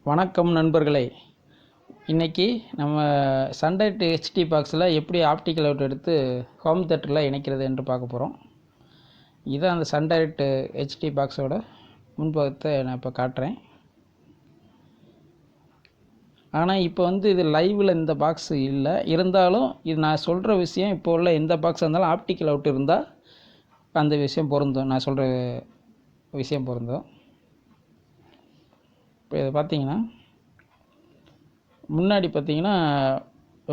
வணக்கம் நண்பர்களே, இன்றைக்கி நம்ம சன்லைட் ஹெச்டி பாக்ஸில் எப்படி ஆப்டிக்கல் அவுட் எடுத்து ஹோம் தேட்டரில் இணைக்கிறது என்று பார்க்க போகிறோம். இதுதான் அந்த சன்லைட் ஹெச்டி பாக்ஸோட முன்பக்கத்தை நான் இப்போ காட்டுறேன். ஆனால் இப்போ இது லைவில் இந்த பாக்ஸ் இல்லை, இருந்தாலும் இது நான் சொல்கிற விஷயம் இப்போ உள்ள எந்த பாக்ஸ் இருந்தாலும் ஆப்டிக்கல் அவுட் இருந்தால் அந்த விஷயம் பொருந்தும். நான் சொல்கிற விஷயம் பொருந்தும். இப்போ இதை பார்த்தீங்கன்னா, முன்னாடி பார்த்தீங்கன்னா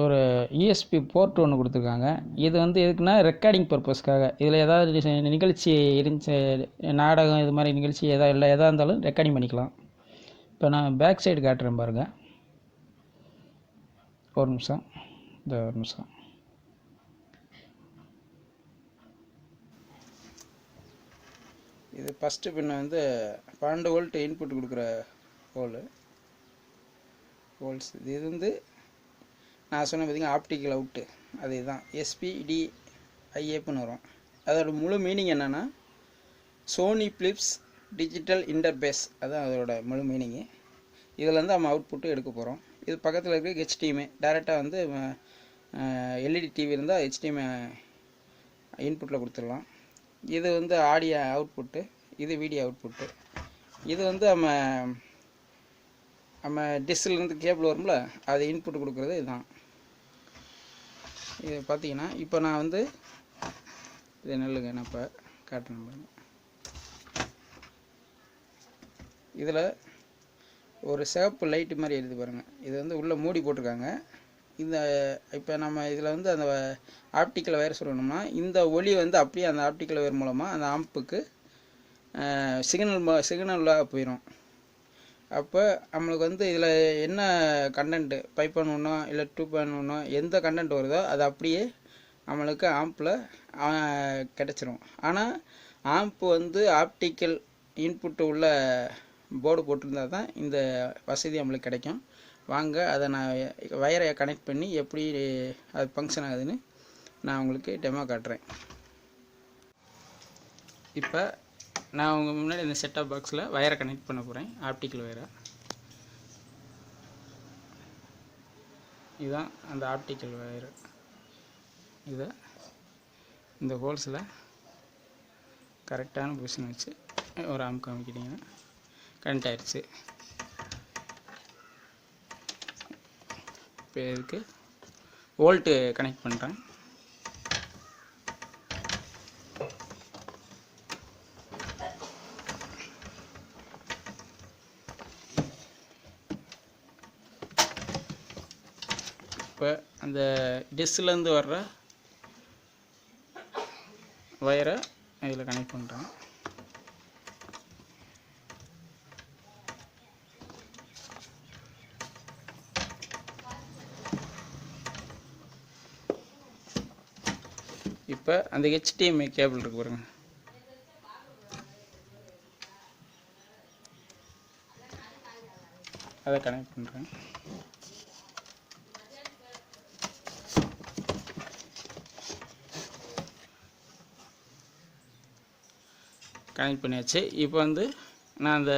ஒரு யூஎஸ்பி போர்ட் ஒன்று கொடுத்துருக்காங்க. இது எதுக்குன்னா ரெக்கார்டிங் பர்பஸ்க்காக. இதில் ஏதாவது நிகழ்ச்சி இருந்துச்சு, நாடகம் இது மாதிரி நிகழ்ச்சி எதாவது இல்லை, எதாக இருந்தாலும் ரெக்கார்டிங் பண்ணிக்கலாம். இப்போ நான் பேக் சைடு காட்டுறேன் பாருங்கள். ஒரு நிமிஷம். இது ஃபஸ்ட்டு பின்ன 12 வோல்ட் இன்புட் கொடுக்குற ஹோல்ஸ். இது நான் சொன்ன பார்த்திங்கன்னா ஆப்டிக்கல் அவுட்டு. அதே தான் SPDIAப்னு வரும். அதோட முழு மீனிங் என்னென்னா சோனி பிலிப்ஸ் டிஜிட்டல் இன்டர்பேஸ். அதுதான் அதோட முழு மீனிங்கு. இதில் நம்ம அவுட்புட்டு எடுக்க போகிறோம். இது பக்கத்தில் இருக்க HDMI டேரெக்டாக எல்இடி டிவி இருந்தால் HDMI இன்புட்டில் கொடுத்துடலாம். இது ஆடியோ அவுட்புட்டு, இது வீடியோ அவுட்புட்டு. இது நம்ம டிஷ்ஷிலேருந்து கேபிள் வரும்ல, அது இன்புட் கொடுக்குறது இதுதான். இது பார்த்தீங்கன்னா இப்போ நான் இது நல்லுங்க, நான் இப்போ காட்டுறேன் பாருங்க. இதில் ஒரு சிவப்பு லைட்டு மாதிரி எழுதி பாருங்கள். இது உள்ளே மூடி போட்டிருக்காங்க. இப்போ நம்ம இதில் அந்த ஆப்டிக்கல் வயர் சொல்லணும்னா இந்த ஒளி அப்படியே அந்த ஆப்டிக்கல் வயர் மூலமாக அந்த ஆம்புக்கு சிக்னலாக போயிடும். அப்போ நம்மளுக்கு இதில் என்ன கண்டென்ட்டு 5.1 இல்லை 2.1 எந்த கண்டென்ட் வருதோ அது அப்படியே நம்மளுக்கு ஆம்பில் கிடச்சிரும். ஆனால் ஆம்ப்பு ஆப்டிக்கல் இன்புட்டு உள்ள போர்டு போட்டிருந்தால் தான் இந்த வசதி நம்மளுக்கு கிடைக்கும். வாங்க அதை நான் வயரை கனெக்ட் பண்ணி எப்படி அது ஃபங்க்ஷன் ஆகுதுன்னு நான் உங்களுக்கு டெமோ காட்டுறேன். இப்போ நான் உங்கள் முன்னாடி இந்த செட்டாப் பாக்ஸில் வயரை கனெக்ட் பண்ண போகிறேன், ஆப்டிக்கல் வயரை. இதுதான் அந்த ஆப்டிக்கல் வயரு. இதை இந்த ஹோல்ஸில் கரெக்டான பொசிஷன் வச்சு ஒரு ஆம் காமிக்கிட்டிங்கன்னா கனெக்ட் ஆயிடுச்சு. இப்போ இதுக்கு வோல்ட்டு கனெக்ட் பண்ணுறேன். இப்போ அந்த டிஷ்லேருந்து வர்ற வயரை இதில் கனெக்ட் பண்ணுறேன். இப்போ அந்த HDMI கேபிள் இருக்கு பாருங்க, அதை கனெக்ட் பண்ணுறேன். கனெக்ட் பண்ணியாச்சு. இப்போ நான் அந்த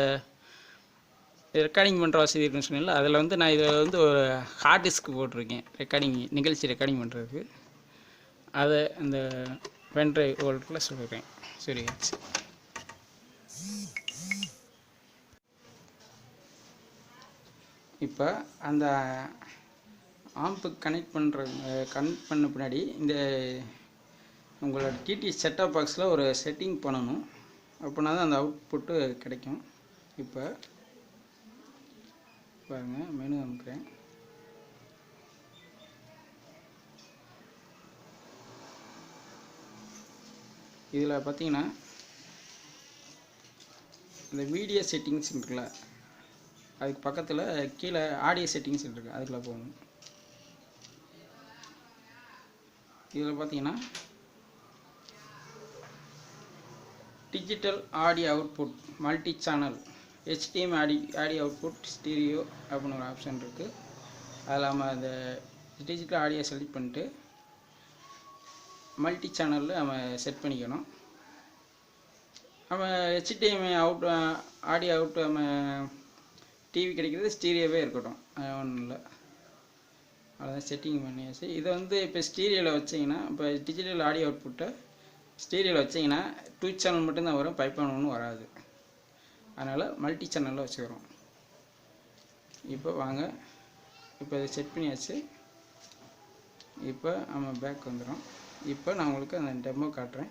ரெக்கார்டிங் பண்ணுற வசதி இருக்குன்னு சொன்னேன்ல, அதில் நான் இதில் ஒரு ஹார்ட் டிஸ்க் போட்டிருக்கேன் நிகழ்ச்சி ரெக்கார்டிங் பண்ணுறதுக்கு. அதை அந்த பென்ட்ரைவ் வோல்ட்டில் சொல்கிறேன். சரியாச்சு. இப்போ அந்த ஆம்புக்கு கனெக்ட் பண்ண பின்னாடி இந்த உங்களோட டிடிஎச் செட்டாப் பாக்ஸில் ஒரு செட்டிங் பண்ணணும். அப்படின்னா தான் அந்த அவுட்புட்டு கிடைக்கும். இப்போ பாருங்கள், மெனு அனுப்புகிறேன். இதில் பார்த்தீங்கன்னா இந்த வீடியோ செட்டிங்ஸ் இருக்குல்ல, அதுக்கு பக்கத்தில் கீழே ஆடியோ செட்டிங்ஸ் இருக்குது, அதுக்குள்ளே போகணும். இதில் பார்த்தீங்கன்னா digital audio output multi channel HDMI audio output stereo அப்படின்னு ஒரு ஆப்ஷன் இருக்குது. அதில் நம்ம அந்த டிஜிட்டல் ஆடியோ செலக்ட் பண்ணிட்டு மல்டி சேனலில் நம்ம செட் பண்ணிக்கணும். நம்ம HDMI ஆடியோ அவுட் நம்ம டிவி கிடைக்கிறது ஸ்டீரியோவே இருக்கட்டும், ஒன்றும் இல்லை. அவ்வளோதான், செட்டிங் பண்ணியாச்சு. இதை வந்து இப்போ ஸ்டீரியோவில் வச்சிங்கன்னா, இப்போ டிஜிட்டல் ஆடியோ அவுட்புட்டை ஸ்டீரியோவில் வச்சிங்கன்னா 2 சேனல் மட்டும்தான் வரும், 5.1 வராது. அதனால் மல்டி சேனலில் வச்சுக்கிறோம். இப்போ வாங்க, இப்போ இதை செட் பண்ணியாச்சு. இப்போ நம்ம பேக் வந்துடும். இப்போ நான் உங்களுக்கு அந்த டெமோ காட்டுறேன்.